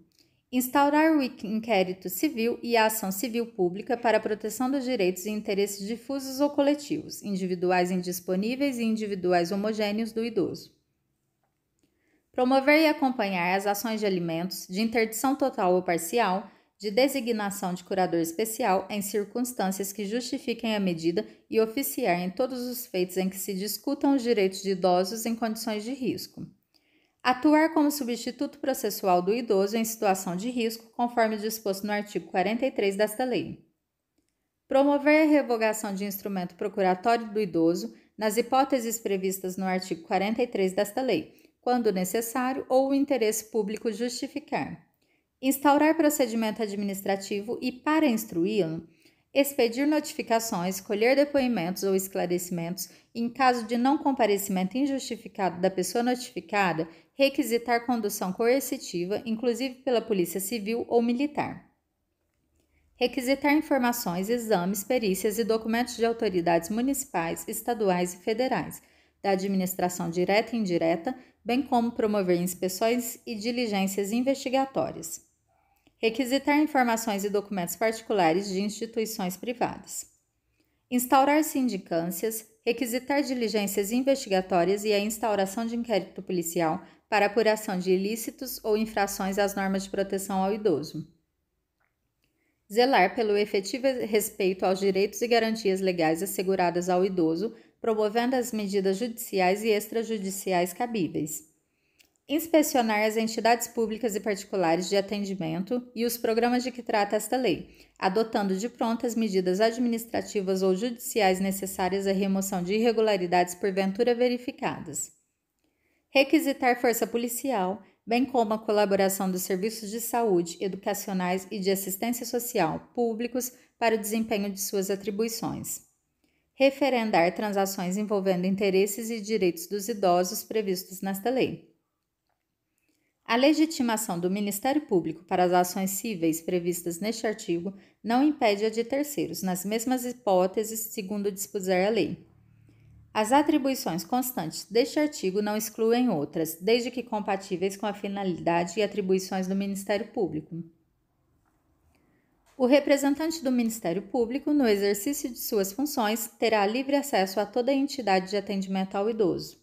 instaurar o inquérito civil e a ação civil pública para a proteção dos direitos e interesses difusos ou coletivos, individuais indisponíveis e individuais homogêneos do idoso. Promover e acompanhar as ações de alimentos, de interdição total ou parcial, de designação de curador especial em circunstâncias que justifiquem a medida e oficiar em todos os feitos em que se discutam os direitos de idosos em condições de risco. Atuar como substituto processual do idoso em situação de risco, conforme disposto no artigo 43 desta lei. Promover a revogação de instrumento procuratório do idoso nas hipóteses previstas no artigo 43 desta lei, quando necessário ou o interesse público justificar. Instaurar procedimento administrativo e, para instruí-lo, expedir notificações, colher depoimentos ou esclarecimentos e, em caso de não comparecimento injustificado da pessoa notificada, requisitar condução coercitiva, inclusive pela Polícia Civil ou Militar. Requisitar informações, exames, perícias e documentos de autoridades municipais, estaduais e federais, da administração direta e indireta, bem como promover inspeções e diligências investigatórias. Requisitar informações e documentos particulares de instituições privadas. Instaurar sindicâncias, requisitar diligências investigatórias e a instauração de inquérito policial para apuração de ilícitos ou infrações às normas de proteção ao idoso. Zelar pelo efetivo respeito aos direitos e garantias legais asseguradas ao idoso, promovendo as medidas judiciais e extrajudiciais cabíveis. Inspecionar as entidades públicas e particulares de atendimento e os programas de que trata esta lei, adotando de pronto as medidas administrativas ou judiciais necessárias à remoção de irregularidades porventura verificadas. Requisitar força policial, bem como a colaboração dos serviços de saúde, educacionais e de assistência social públicos para o desempenho de suas atribuições. Referendar transações envolvendo interesses e direitos dos idosos previstos nesta lei. A legitimação do Ministério Público para as ações cíveis previstas neste artigo não impede a de terceiros, nas mesmas hipóteses, segundo dispuser a lei. As atribuições constantes deste artigo não excluem outras, desde que compatíveis com a finalidade e atribuições do Ministério Público. O representante do Ministério Público, no exercício de suas funções, terá livre acesso a toda a entidade de atendimento ao idoso.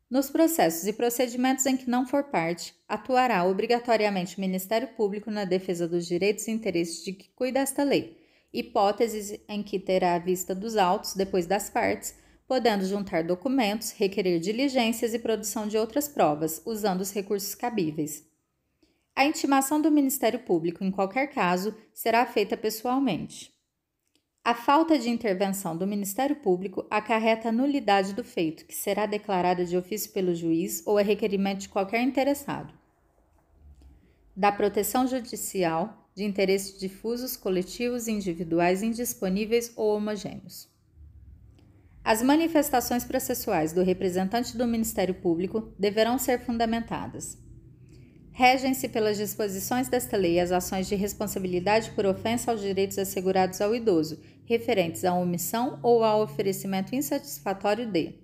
Nos processos e procedimentos em que não for parte, atuará obrigatoriamente o Ministério Público na defesa dos direitos e interesses de que cuida esta lei, hipóteses em que terá a vista dos autos depois das partes, podendo juntar documentos, requerer diligências e produção de outras provas, usando os recursos cabíveis. A intimação do Ministério Público, em qualquer caso, será feita pessoalmente. A falta de intervenção do Ministério Público acarreta a nulidade do feito, que será declarada de ofício pelo juiz ou a requerimento de qualquer interessado. Da proteção judicial de interesses difusos, coletivos, individuais, indisponíveis ou homogêneos. As manifestações processuais do representante do Ministério Público deverão ser fundamentadas. Regem-se pelas disposições desta lei as ações de responsabilidade por ofensa aos direitos assegurados ao idoso, referentes à omissão ou ao oferecimento insatisfatório de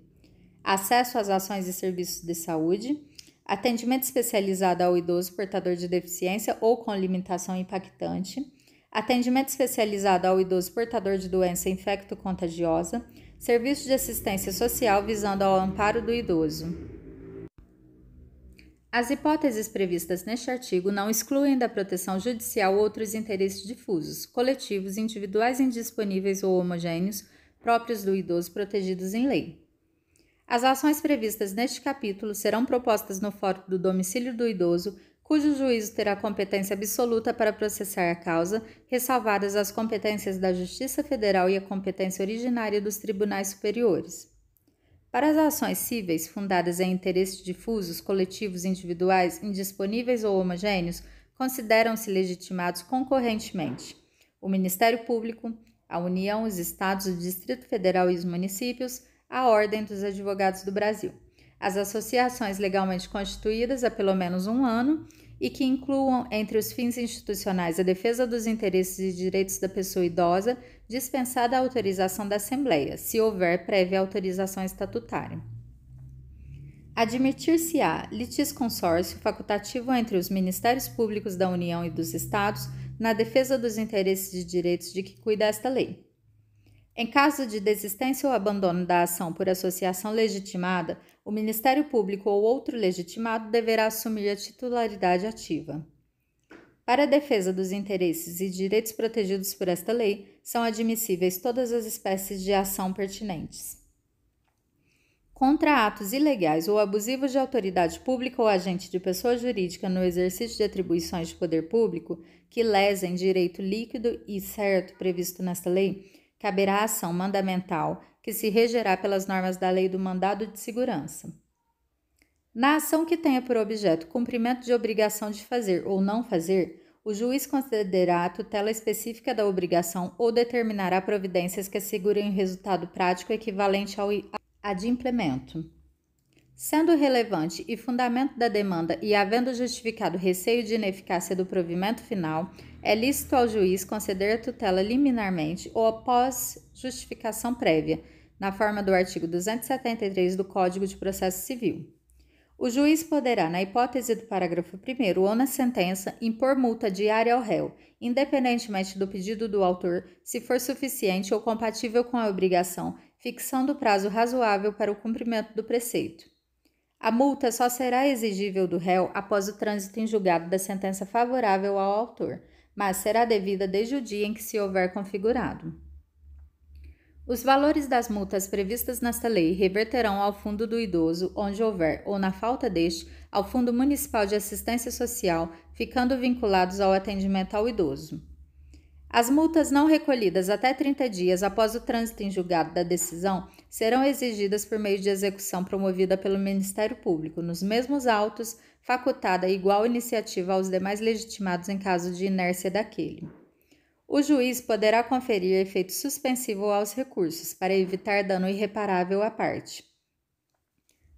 acesso às ações e serviços de saúde, atendimento especializado ao idoso portador de deficiência ou com limitação impactante, atendimento especializado ao idoso portador de doença infecto-contagiosa, serviço de assistência social visando ao amparo do idoso. As hipóteses previstas neste artigo não excluem da proteção judicial outros interesses difusos, coletivos, individuais indisponíveis ou homogêneos, próprios do idoso protegidos em lei. As ações previstas neste capítulo serão propostas no fórum do domicílio do idoso, cujo juízo terá competência absoluta para processar a causa, ressalvadas as competências da Justiça Federal e a competência originária dos tribunais superiores. Para as ações cíveis fundadas em interesses difusos, coletivos, individuais, indisponíveis ou homogêneos, consideram-se legitimados concorrentemente o Ministério Público, a União, os Estados, o Distrito Federal e os municípios, a Ordem dos Advogados do Brasil, as associações legalmente constituídas há pelo menos um ano e que incluam entre os fins institucionais a defesa dos interesses e direitos da pessoa idosa, dispensada a autorização da Assembleia, se houver prévia autorização estatutária. Admitir-se-á litisconsórcio facultativo entre os Ministérios Públicos da União e dos Estados na defesa dos interesses e direitos de que cuida esta lei. Em caso de desistência ou abandono da ação por associação legitimada, o Ministério Público ou outro legitimado deverá assumir a titularidade ativa. Para a defesa dos interesses e direitos protegidos por esta lei, são admissíveis todas as espécies de ação pertinentes. Contra atos ilegais ou abusivos de autoridade pública ou agente de pessoa jurídica no exercício de atribuições de poder público que lesem direito líquido e certo previsto nesta lei, caberá ação mandamental que se regerá pelas normas da Lei do Mandado de Segurança. Na ação que tenha por objeto cumprimento de obrigação de fazer ou não fazer, o juiz concederá a tutela específica da obrigação ou determinará providências que assegurem o resultado prático equivalente ao adimplemento. Sendo relevante e fundamento da demanda e havendo justificado receio de ineficácia do provimento final, é lícito ao juiz conceder a tutela liminarmente ou após justificação prévia, na forma do artigo 273 do Código de Processo Civil. O juiz poderá, na hipótese do parágrafo 1º ou na sentença, impor multa diária ao réu, independentemente do pedido do autor, se for suficiente ou compatível com a obrigação, fixando o prazo razoável para o cumprimento do preceito. A multa só será exigível do réu após o trânsito em julgado da sentença favorável ao autor, mas será devida desde o dia em que se houver configurado. Os valores das multas previstas nesta lei reverterão ao Fundo do Idoso, onde houver, ou na falta deste, ao Fundo Municipal de Assistência Social, ficando vinculados ao atendimento ao idoso. As multas não recolhidas até 30 dias após o trânsito em julgado da decisão serão exigidas por meio de execução promovida pelo Ministério Público, nos mesmos autos, facultada igual iniciativa aos demais legitimados em caso de inércia daquele. O juiz poderá conferir efeito suspensivo aos recursos, para evitar dano irreparável à parte.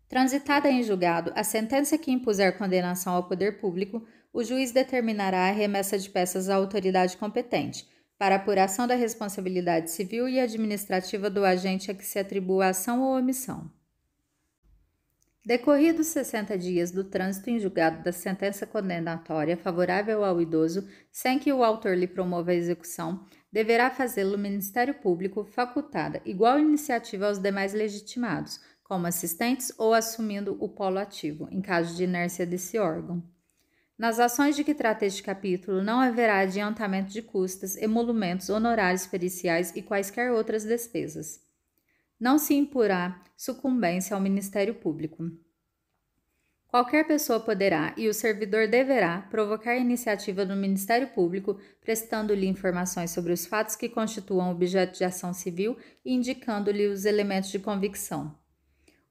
Transitada em julgado, a sentença que impuser condenação ao poder público, o juiz determinará a remessa de peças à autoridade competente, para apuração da responsabilidade civil e administrativa do agente a que se atribua a ação ou omissão. Decorridos 60 dias do trânsito em julgado da sentença condenatória favorável ao idoso, sem que o autor lhe promova a execução, deverá fazê-lo o Ministério Público, facultada igual iniciativa aos demais legitimados, como assistentes ou assumindo o polo ativo, em caso de inércia desse órgão. Nas ações de que trata este capítulo, não haverá adiantamento de custas, emolumentos, honorários periciais e quaisquer outras despesas. Não se imporá sucumbência ao Ministério Público. Qualquer pessoa poderá, e o servidor deverá, provocar a iniciativa do Ministério Público, prestando-lhe informações sobre os fatos que constituam objeto de ação civil e indicando-lhe os elementos de convicção.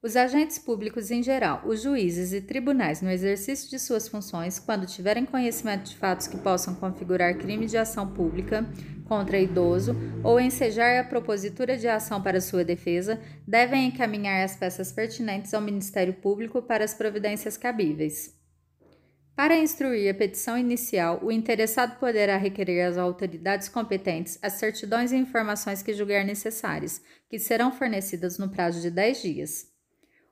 Os agentes públicos em geral, os juízes e tribunais no exercício de suas funções, quando tiverem conhecimento de fatos que possam configurar crime de ação pública contra idoso ou ensejar a propositura de ação para sua defesa, devem encaminhar as peças pertinentes ao Ministério Público para as providências cabíveis. Para instruir a petição inicial, o interessado poderá requerer às autoridades competentes as certidões e informações que julgar necessárias, que serão fornecidas no prazo de 10 dias.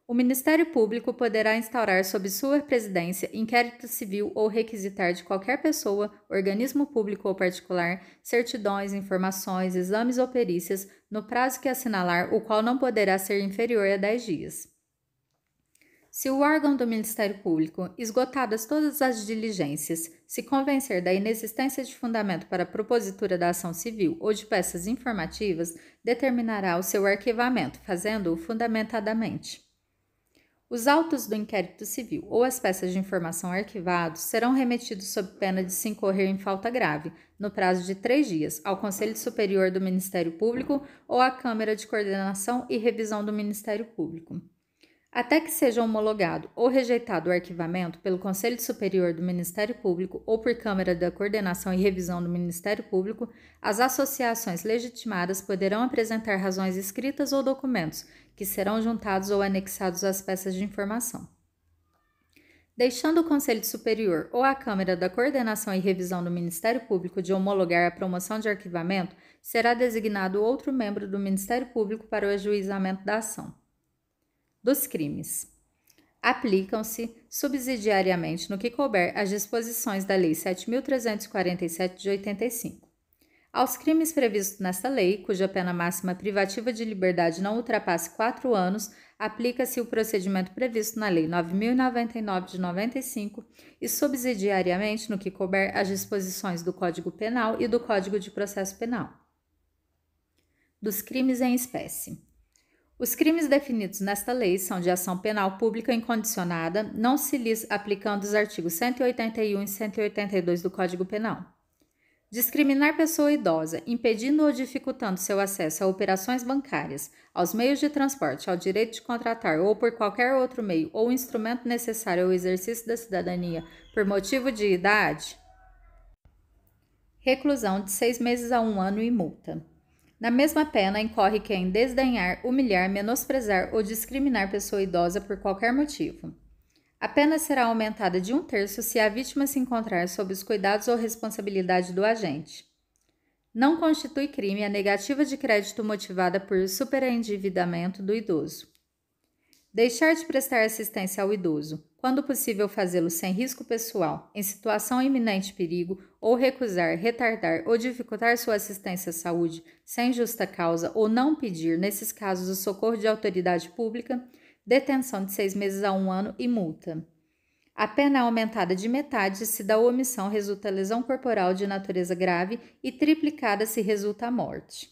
O Ministério Público poderá instaurar sob sua presidência inquérito civil ou requisitar de qualquer pessoa, organismo público ou particular, certidões, informações, exames ou perícias, no prazo que assinalar, o qual não poderá ser inferior a 10 dias. Se o órgão do Ministério Público, esgotadas todas as diligências, se convencer da inexistência de fundamento para a propositura da ação civil ou de peças informativas, determinará o seu arquivamento, fazendo-o fundamentadamente. Os autos do inquérito civil ou as peças de informação arquivados serão remetidos sob pena de se incorrer em falta grave, no prazo de 3 dias, ao Conselho Superior do Ministério Público ou à Câmara de Coordenação e Revisão do Ministério Público. Até que seja homologado ou rejeitado o arquivamento pelo Conselho Superior do Ministério Público ou por Câmara da Coordenação e Revisão do Ministério Público, as associações legitimadas poderão apresentar razões escritas ou documentos, que serão juntados ou anexados às peças de informação. Deixando o Conselho Superior ou a Câmara da Coordenação e Revisão do Ministério Público de homologar a promoção de arquivamento, será designado outro membro do Ministério Público para o ajuizamento da ação. Dos crimes. Aplicam-se subsidiariamente no que couber as disposições da Lei 7.347 de 85. Aos crimes previstos nesta lei, cuja pena máxima privativa de liberdade não ultrapasse 4 anos, aplica-se o procedimento previsto na Lei 9.099 de 95 e subsidiariamente no que couber as disposições do Código Penal e do Código de Processo Penal. Dos crimes em espécie. Os crimes definidos nesta lei são de ação penal pública incondicionada, não se lhes aplicando os artigos 181 e 182 do Código Penal. Discriminar pessoa idosa, impedindo ou dificultando seu acesso a operações bancárias, aos meios de transporte, ao direito de contratar ou por qualquer outro meio ou instrumento necessário ao exercício da cidadania por motivo de idade, reclusão de 6 meses a 1 ano e multa. Na mesma pena incorre quem desdenhar, humilhar, menosprezar ou discriminar pessoa idosa por qualquer motivo. A pena será aumentada de 1/3 se a vítima se encontrar sob os cuidados ou responsabilidade do agente. Não constitui crime a negativa de crédito motivada por superendividamento do idoso. Deixar de prestar assistência ao idoso, quando possível fazê-lo sem risco pessoal, em situação iminente de perigo, ou recusar, retardar ou dificultar sua assistência à saúde sem justa causa ou não pedir, nesses casos, o socorro de autoridade pública, detenção de 6 meses a 1 ano e multa. A pena é aumentada de metade se da omissão resulta lesão corporal de natureza grave e triplicada se resulta a morte.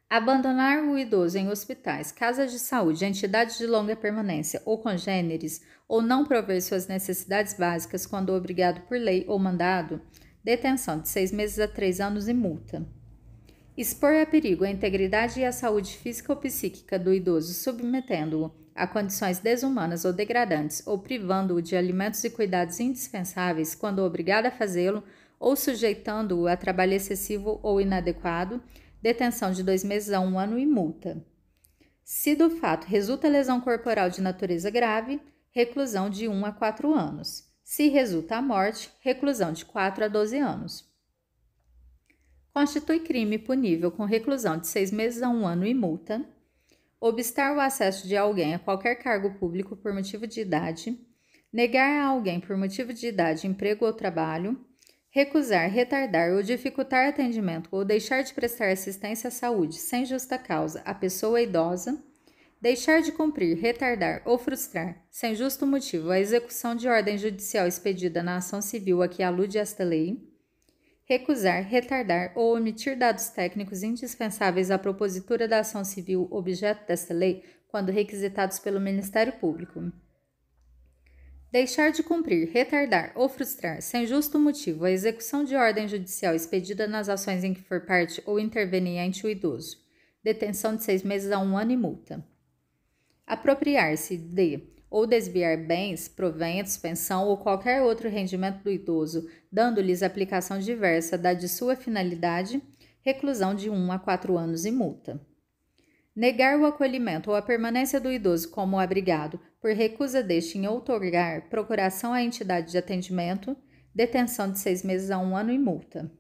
Abandonar o idoso em hospitais, casas de saúde, entidades de longa permanência ou congêneres, ou não prover suas necessidades básicas quando obrigado por lei ou mandado, detenção de 6 meses a 3 anos e multa. Expor a perigo a integridade e a saúde física ou psíquica do idoso, submetendo-o a condições desumanas ou degradantes, ou privando-o de alimentos e cuidados indispensáveis quando obrigado a fazê-lo, ou sujeitando-o a trabalho excessivo ou inadequado, detenção de 2 meses a 1 ano e multa. Se do fato resulta lesão corporal de natureza grave, reclusão de 1 a 4 anos. Se resulta a morte, reclusão de 4 a 12 anos. Constitui crime punível com reclusão de 6 meses a 1 ano e multa. Obstar o acesso de alguém a qualquer cargo público por motivo de idade. Negar a alguém por motivo de idade emprego ou trabalho. Recusar, retardar ou dificultar atendimento ou deixar de prestar assistência à saúde sem justa causa à pessoa idosa. Deixar de cumprir, retardar ou frustrar, sem justo motivo, a execução de ordem judicial expedida na ação civil a que alude esta lei. Recusar, retardar ou omitir dados técnicos indispensáveis à propositura da ação civil objeto desta lei, quando requisitados pelo Ministério Público. Deixar de cumprir, retardar ou frustrar, sem justo motivo, a execução de ordem judicial expedida nas ações em que for parte ou interveniente o idoso. Detenção de 6 meses a 1 ano e multa. Apropriar-se de ou desviar bens, proventos, pensão ou qualquer outro rendimento do idoso, dando-lhes aplicação diversa da de sua finalidade, reclusão de 1 a 4 anos e multa. Negar o acolhimento ou a permanência do idoso como abrigado, por recusa deste em outorgar procuração à entidade de atendimento, detenção de 6 meses a 1 ano e multa.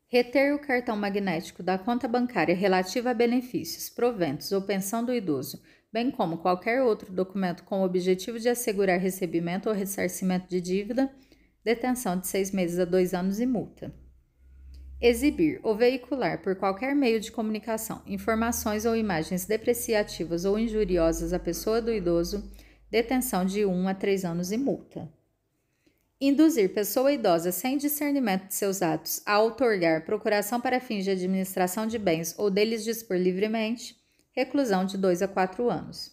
Reter o cartão magnético da conta bancária relativa a benefícios, proventos ou pensão do idoso, bem como qualquer outro documento com o objetivo de assegurar recebimento ou ressarcimento de dívida, detenção de 6 meses a 2 anos e multa. Exibir ou veicular por qualquer meio de comunicação informações ou imagens depreciativas ou injuriosas à pessoa do idoso, detenção de 1 a 3 anos e multa. Induzir pessoa idosa sem discernimento de seus atos a outorgar procuração para fins de administração de bens ou deles dispor livremente, reclusão de 2 a 4 anos.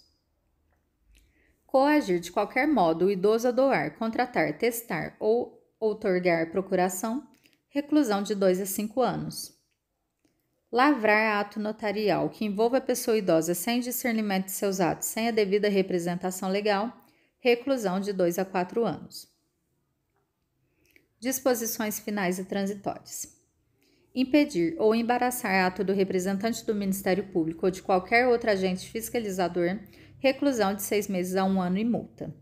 Coagir de qualquer modo o idoso a doar, contratar, testar ou outorgar procuração, reclusão de 2 a 5 anos. Lavrar ato notarial que envolva a pessoa idosa sem discernimento de seus atos, sem a devida representação legal, reclusão de 2 a 4 anos. Disposições finais e transitórias. Impedir ou embaraçar ato do representante do Ministério Público ou de qualquer outro agente fiscalizador, reclusão de 6 meses a 1 ano e multa.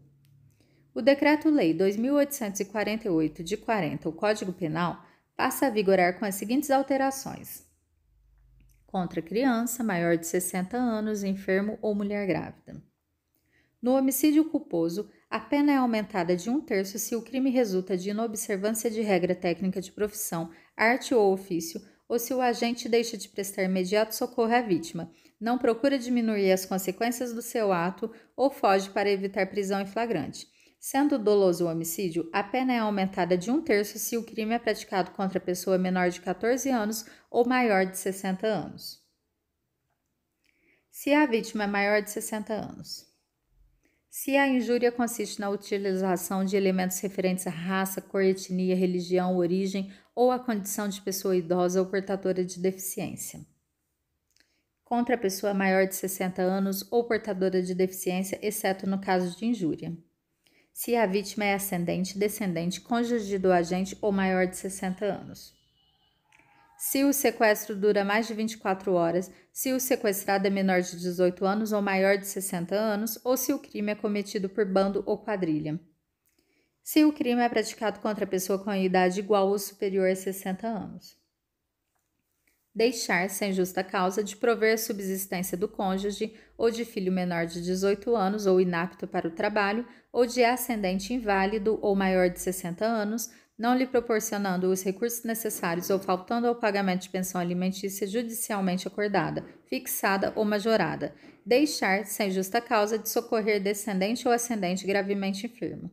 O Decreto-Lei 2.848, de 40, o Código Penal, passa a vigorar com as seguintes alterações: contra criança maior de 60 anos, enfermo ou mulher grávida. No homicídio culposo, a pena é aumentada de 1/3 se o crime resulta de inobservância de regra técnica de profissão, arte ou ofício, ou se o agente deixa de prestar imediato socorro à vítima, não procura diminuir as consequências do seu ato ou foge para evitar prisão em flagrante. Sendo doloso o homicídio, a pena é aumentada de 1/3 se o crime é praticado contra pessoa menor de 14 anos ou maior de 60 anos. Se a vítima é maior de 60 anos. Se a injúria consiste na utilização de elementos referentes à raça, cor, etnia, religião, origem ou à condição de pessoa idosa ou portadora de deficiência. Contra a pessoa maior de 60 anos ou portadora de deficiência, exceto no caso de injúria. Se a vítima é ascendente, descendente, cônjuge do agente ou maior de 60 anos. Se o sequestro dura mais de 24 horas, se o sequestrado é menor de 18 anos ou maior de 60 anos, ou se o crime é cometido por bando ou quadrilha. Se o crime é praticado contra a pessoa com idade igual ou superior a 60 anos. Deixar, sem justa causa, de prover a subsistência do cônjuge ou de filho menor de 18 anos ou inapto para o trabalho, ou de ascendente inválido ou maior de 60 anos, não lhe proporcionando os recursos necessários ou faltando ao pagamento de pensão alimentícia judicialmente acordada, fixada ou majorada. Deixar, sem justa causa, de socorrer descendente ou ascendente gravemente enfermo.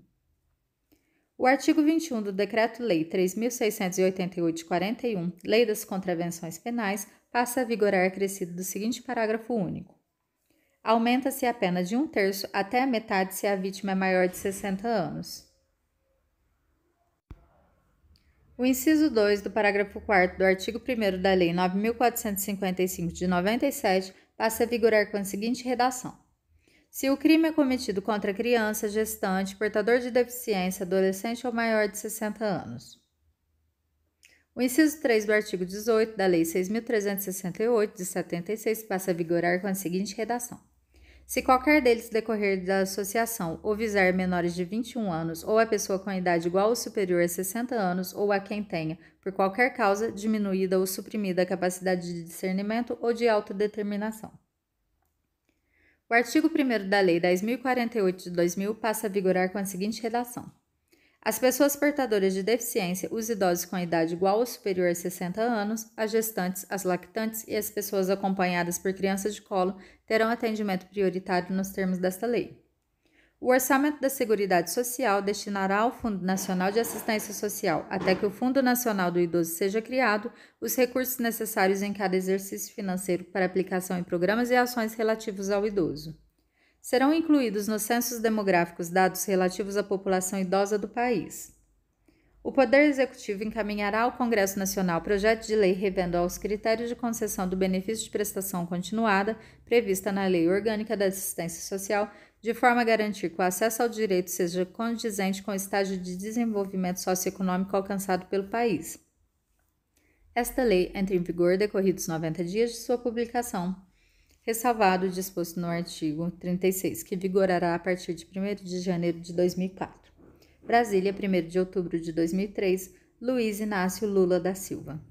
O artigo 21 do Decreto-Lei 3.688 de 41, Lei das Contravenções Penais, passa a vigorar acrescido do seguinte parágrafo único. Aumenta-se a pena de 1/3 até a metade se a vítima é maior de 60 anos. O inciso 2 do parágrafo 4º do artigo 1º da Lei 9.455 de 97 passa a vigorar com a seguinte redação. Se o crime é cometido contra criança, gestante, portador de deficiência, adolescente ou maior de 60 anos. O inciso 3 do artigo 18 da Lei 6.368, de 76, passa a vigorar com a seguinte redação. Se qualquer deles decorrer da associação ou visar menores de 21 anos ou a pessoa com idade igual ou superior a 60 anos ou a quem tenha, por qualquer causa, diminuída ou suprimida a capacidade de discernimento ou de autodeterminação. O artigo 1º da Lei 10.048 de 2000 passa a vigorar com a seguinte redação. As pessoas portadoras de deficiência, os idosos com idade igual ou superior a 60 anos, as gestantes, as lactantes e as pessoas acompanhadas por crianças de colo terão atendimento prioritário nos termos desta lei. O orçamento da Seguridade Social destinará ao Fundo Nacional de Assistência Social, até que o Fundo Nacional do Idoso seja criado, os recursos necessários em cada exercício financeiro para aplicação em programas e ações relativos ao idoso. Serão incluídos nos censos demográficos dados relativos à população idosa do país. O Poder Executivo encaminhará ao Congresso Nacional projeto de lei revendo aos critérios de concessão do benefício de prestação continuada prevista na Lei Orgânica da Assistência Social, de forma a garantir que o acesso ao direito seja condizente com o estágio de desenvolvimento socioeconômico alcançado pelo país. Esta lei entra em vigor decorridos 90 dias de sua publicação, ressalvado o disposto no artigo 36, que vigorará a partir de 1º de janeiro de 2004. Brasília, 1º de outubro de 2003, Luiz Inácio Lula da Silva.